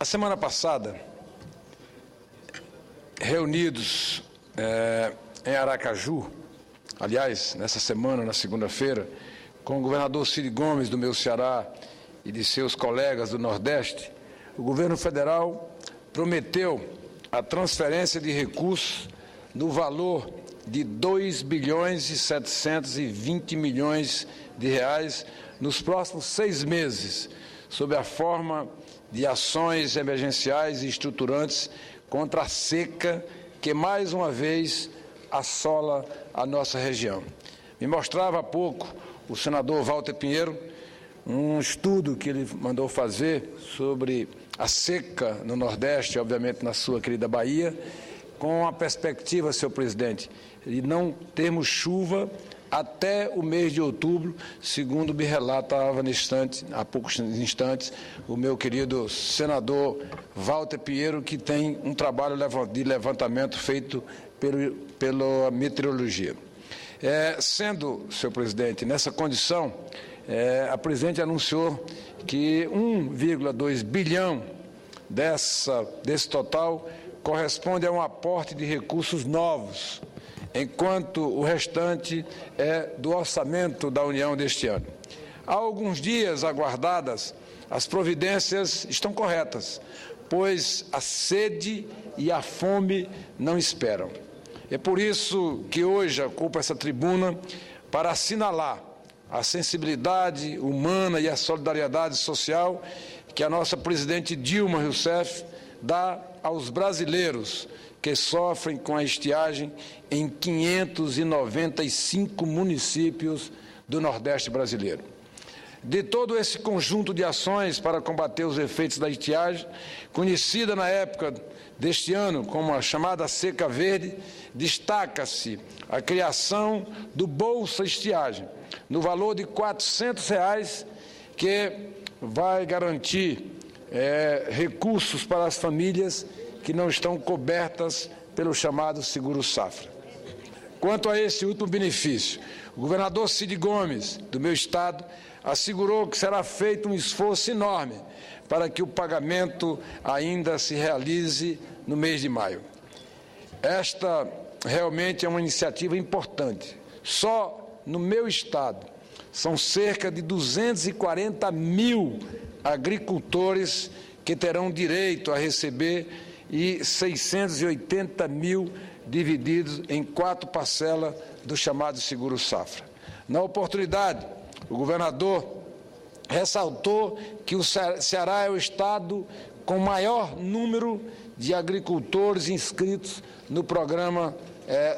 A semana passada, reunidos em Aracaju, aliás, nessa semana, na segunda-feira, com o governador Cid Gomes, do meu Ceará, e de seus colegas do Nordeste, o governo federal prometeu a transferência de recursos no valor de 2 bilhões e 720 milhões de reais nos próximos 6 meses, sob a forma de ações emergenciais e estruturantes contra a seca que, mais uma vez, assola a nossa região. Me mostrava há pouco o senador Walter Pinheiro um estudo que ele mandou fazer sobre a seca no Nordeste, obviamente na sua querida Bahia, com a perspectiva, senhor presidente, de não termos chuva até o mês de outubro, segundo me relatava há poucos instantes o meu querido senador Walter Pinheiro, que tem um trabalho de levantamento feito pela meteorologia. Sendo, senhor presidente, nessa condição, a presidente anunciou que 1,2 bilhão desse total corresponde a um aporte de recursos novos, enquanto o restante é do orçamento da União deste ano. Há alguns dias aguardadas, as providências estão corretas, pois a sede e a fome não esperam. É por isso que hoje ocupo essa tribuna para assinalar a sensibilidade humana e a solidariedade social que a nossa presidente Dilma Rousseff dá aos brasileiros que sofrem com a estiagem em 595 municípios do Nordeste brasileiro. De todo esse conjunto de ações para combater os efeitos da estiagem, conhecida na época deste ano como a chamada Seca Verde, destaca-se a criação do Bolsa Estiagem, no valor de R$ 400, que vai garantir recursos para as famílias que não estão cobertas pelo chamado Seguro Safra. Quanto a esse último benefício, o governador Cid Gomes, do meu estado, assegurou que será feito um esforço enorme para que o pagamento ainda se realize no mês de maio. Esta realmente é uma iniciativa importante. Só no meu estado são cerca de 240 mil agricultores que terão direito a receber e 680 mil divididos em 4 parcelas do chamado Seguro Safra. Na oportunidade, o governador ressaltou que o Ceará é o estado com maior número de agricultores inscritos no programa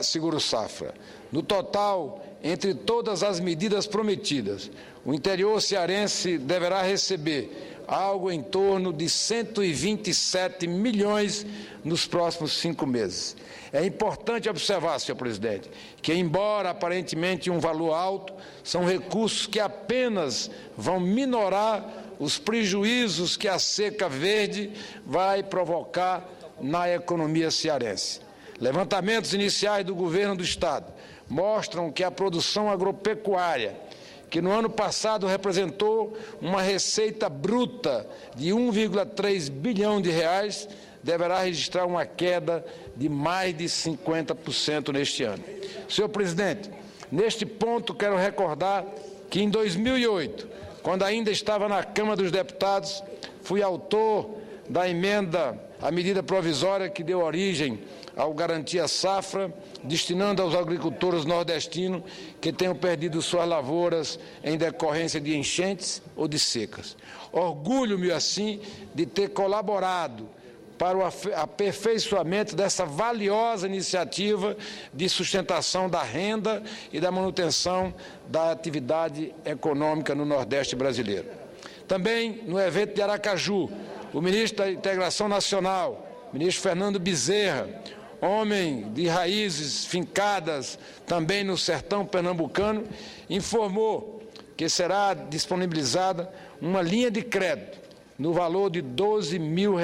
Seguro Safra. No total, entre todas as medidas prometidas, o interior cearense deverá receber algo em torno de 127 milhões nos próximos 5 meses. É importante observar, senhor presidente, que, embora aparentemente um valor alto, são recursos que apenas vão minorar os prejuízos que a seca verde vai provocar na economia cearense. Levantamentos iniciais do governo do estado mostram que a produção agropecuária, que no ano passado representou uma receita bruta de 1,3 bilhão de reais, deverá registrar uma queda de mais de 50% neste ano. Senhor presidente, neste ponto quero recordar que em 2008, quando ainda estava na Câmara dos Deputados, fui autor da emenda à medida provisória que deu origem ao Garantia Safra, destinando aos agricultores nordestinos que tenham perdido suas lavouras em decorrência de enchentes ou de secas. Orgulho-me, assim, de ter colaborado para o aperfeiçoamento dessa valiosa iniciativa de sustentação da renda e da manutenção da atividade econômica no Nordeste brasileiro. Também, no evento de Aracaju, o ministro da Integração Nacional, ministro Fernando Bezerra, homem de raízes fincadas também no sertão pernambucano, informou que será disponibilizada uma linha de crédito no valor de R$ 12 mil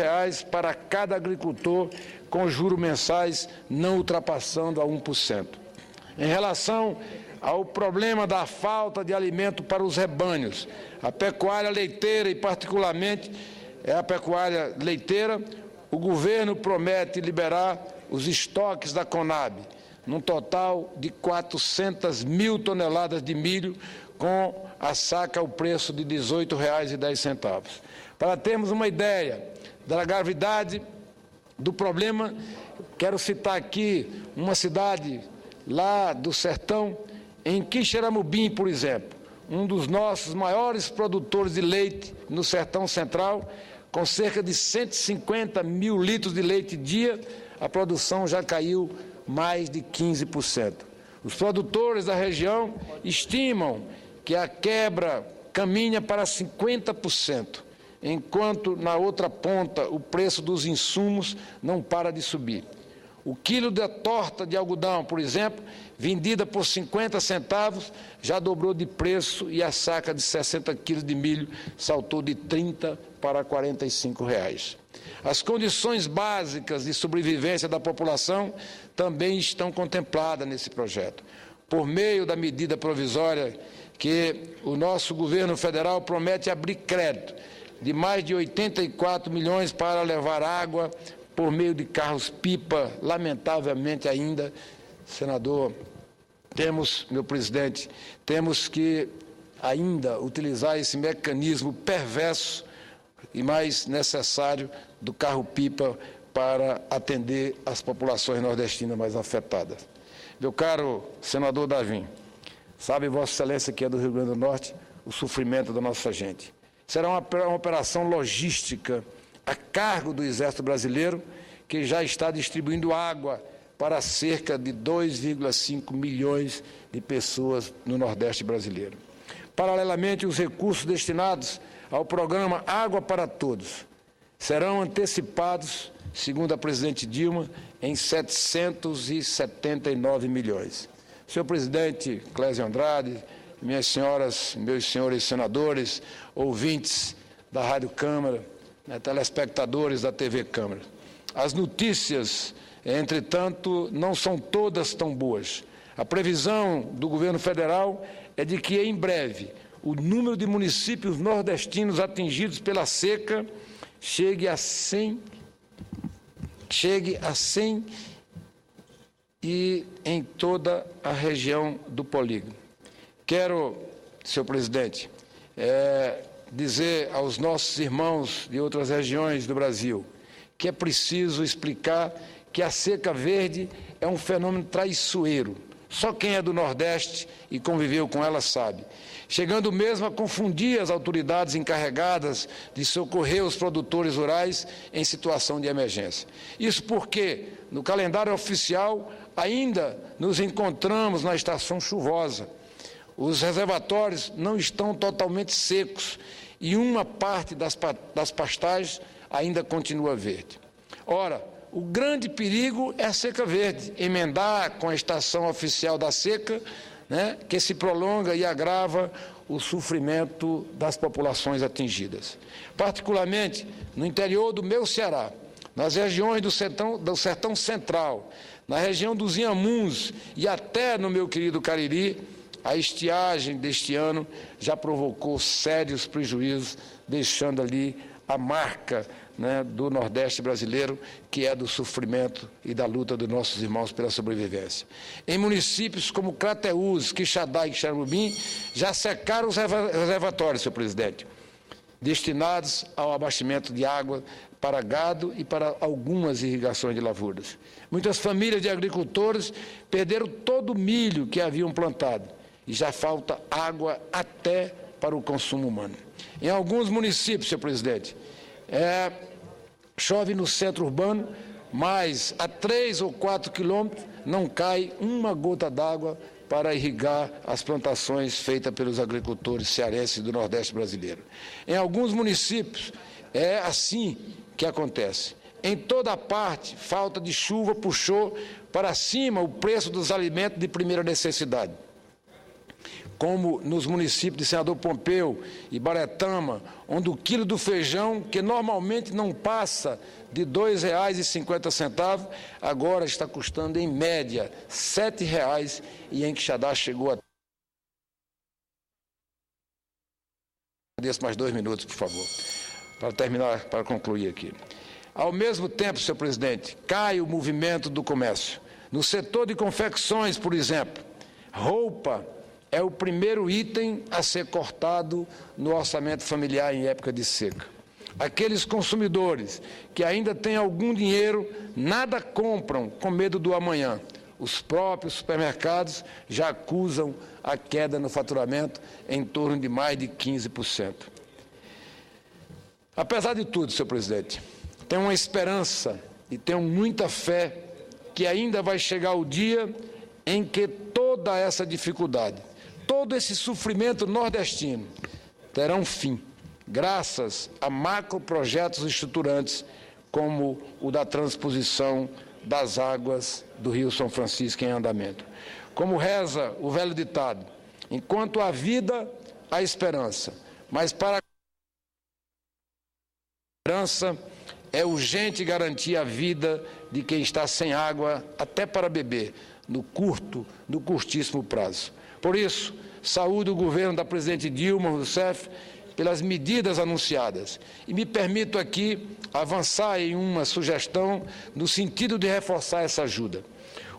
para cada agricultor, com juros mensais não ultrapassando a 1%. Em relação ao problema da falta de alimento para os rebanhos, a pecuária leiteira e particularmente é a pecuária leiteira. O governo promete liberar os estoques da Conab, num total de 400 mil toneladas de milho, com a saca ao preço de R$ 18,10. Para termos uma ideia da gravidade do problema, quero citar aqui uma cidade lá do sertão, em Quixeramobim, por exemplo, um dos nossos maiores produtores de leite no sertão central, com cerca de 150 mil litros de leite dia, a produção já caiu mais de 15%. Os produtores da região estimam que a quebra caminha para 50%, enquanto na outra ponta o preço dos insumos não para de subir. O quilo da torta de algodão, por exemplo, vendida por 50 centavos, já dobrou de preço e a saca de 60 quilos de milho saltou de 30 para R$ 45. As condições básicas de sobrevivência da população também estão contempladas nesse projeto, por meio da medida provisória que o nosso governo federal promete abrir crédito de mais de 84 milhões para levar água por meio de carros-pipa. Lamentavelmente ainda, senador, meu presidente, temos que ainda utilizar esse mecanismo perverso e mais necessário do carro-pipa para atender as populações nordestinas mais afetadas. Meu caro senador Davim, sabe Vossa Excelência que é do Rio Grande do Norte o sofrimento da nossa gente. Será uma operação logística a cargo do Exército Brasileiro, que já está distribuindo água para cerca de 2,5 milhões de pessoas no Nordeste brasileiro. Paralelamente, os recursos destinados ao programa Água para Todos serão antecipados, segundo a presidente Dilma, em 779 milhões. Senhor presidente Clésio Andrade, minhas senhoras, meus senhores senadores, ouvintes da Rádio Câmara, telespectadores da TV Câmara. As notícias, entretanto, não são todas tão boas. A previsão do governo federal é de que, em breve, o número de municípios nordestinos atingidos pela seca chegue a 100 e em toda a região do polígono. Quero, senhor presidente, dizer aos nossos irmãos de outras regiões do Brasil que é preciso explicar que a seca verde é um fenômeno traiçoeiro. Só quem é do Nordeste e conviveu com ela sabe. Chegando mesmo a confundir as autoridades encarregadas de socorrer os produtores rurais em situação de emergência. Isso porque, no calendário oficial, ainda nos encontramos na estação chuvosa. Os reservatórios não estão totalmente secos e uma parte das pastagens ainda continua verde. Ora, o grande perigo é a seca verde, emendar com a estação oficial da seca, que se prolonga e agrava o sofrimento das populações atingidas. Particularmente no interior do meu Ceará, nas regiões do Sertão Central, na região dos Inhamuns e até no meu querido Cariri, a estiagem deste ano já provocou sérios prejuízos, deixando ali a marca do Nordeste brasileiro, que é do sofrimento e da luta dos nossos irmãos pela sobrevivência. Em municípios como Crateús, Quixadá e Quixeramobim, já secaram os reservatórios, senhor presidente, destinados ao abastecimento de água para gado e para algumas irrigações de lavouras. Muitas famílias de agricultores perderam todo o milho que haviam plantado e já falta água até para o consumo humano. Em alguns municípios, senhor presidente, chove no centro urbano, mas a 3 ou 4 quilômetros não cai uma gota d'água para irrigar as plantações feitas pelos agricultores cearenses do Nordeste brasileiro. Em alguns municípios é assim que acontece. Em toda parte, falta de chuva puxou para cima o preço dos alimentos de primeira necessidade, como nos municípios de Senador Pompeu e Baretama, onde o quilo do feijão, que normalmente não passa de R$ 2,50, agora está custando, em média, R$ 7,00, e em Quixadá chegou a... Mais 2 minutos, por favor. para concluir aqui. Ao mesmo tempo, senhor presidente, cai o movimento do comércio. No setor de confecções, por exemplo, roupa é o primeiro item a ser cortado no orçamento familiar em época de seca. Aqueles consumidores que ainda têm algum dinheiro, nada compram com medo do amanhã. Os próprios supermercados já acusam a queda no faturamento em torno de mais de 15%. Apesar de tudo, senhor presidente, tenho uma esperança e tenho muita fé que ainda vai chegar o dia em que toda essa dificuldade, todo esse sofrimento nordestino terá um fim, graças a macroprojetos estruturantes como o da transposição das águas do Rio São Francisco em andamento. Como reza o velho ditado, enquanto há vida, há esperança, mas para a esperança é urgente garantir a vida de quem está sem água, até para beber, no curtíssimo prazo. Por isso, saúdo o governo da presidente Dilma Rousseff pelas medidas anunciadas e me permito aqui avançar em uma sugestão no sentido de reforçar essa ajuda.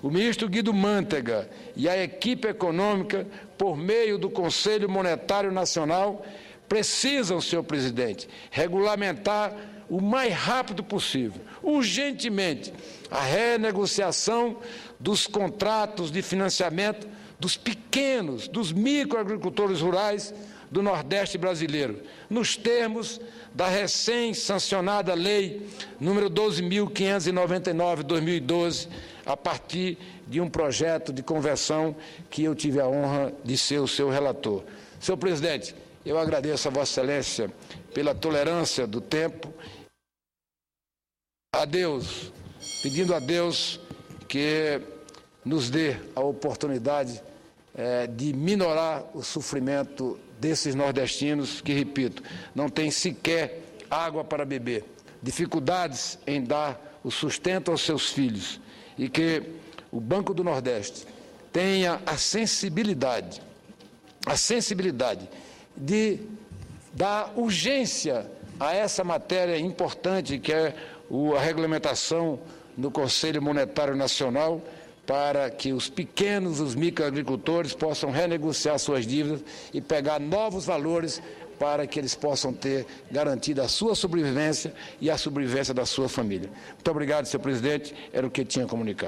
O ministro Guido Mantega e a equipe econômica, por meio do Conselho Monetário Nacional, precisam, senhor presidente, regulamentar o mais rápido possível, urgentemente, a renegociação dos contratos de financiamento dos pequenos, dos microagricultores rurais do Nordeste brasileiro, nos termos da recém-sancionada Lei número 12.599/2012, a partir de um projeto de conversão que eu tive a honra de ser o seu relator. Senhor presidente, eu agradeço a Vossa Excelência pela tolerância do tempo, pedindo a Deus que nos dê a oportunidade de minorar o sofrimento desses nordestinos que, repito, não têm sequer água para beber, dificuldades em dar o sustento aos seus filhos, e que o Banco do Nordeste tenha a sensibilidade de dar urgência a essa matéria importante que é a regulamentação no Conselho Monetário Nacional, para que os pequenos, os microagricultores possam renegociar suas dívidas e pegar novos valores para que eles possam ter garantida a sua sobrevivência e a sobrevivência da sua família. Muito obrigado, senhor presidente, era o que tinha a comunicar.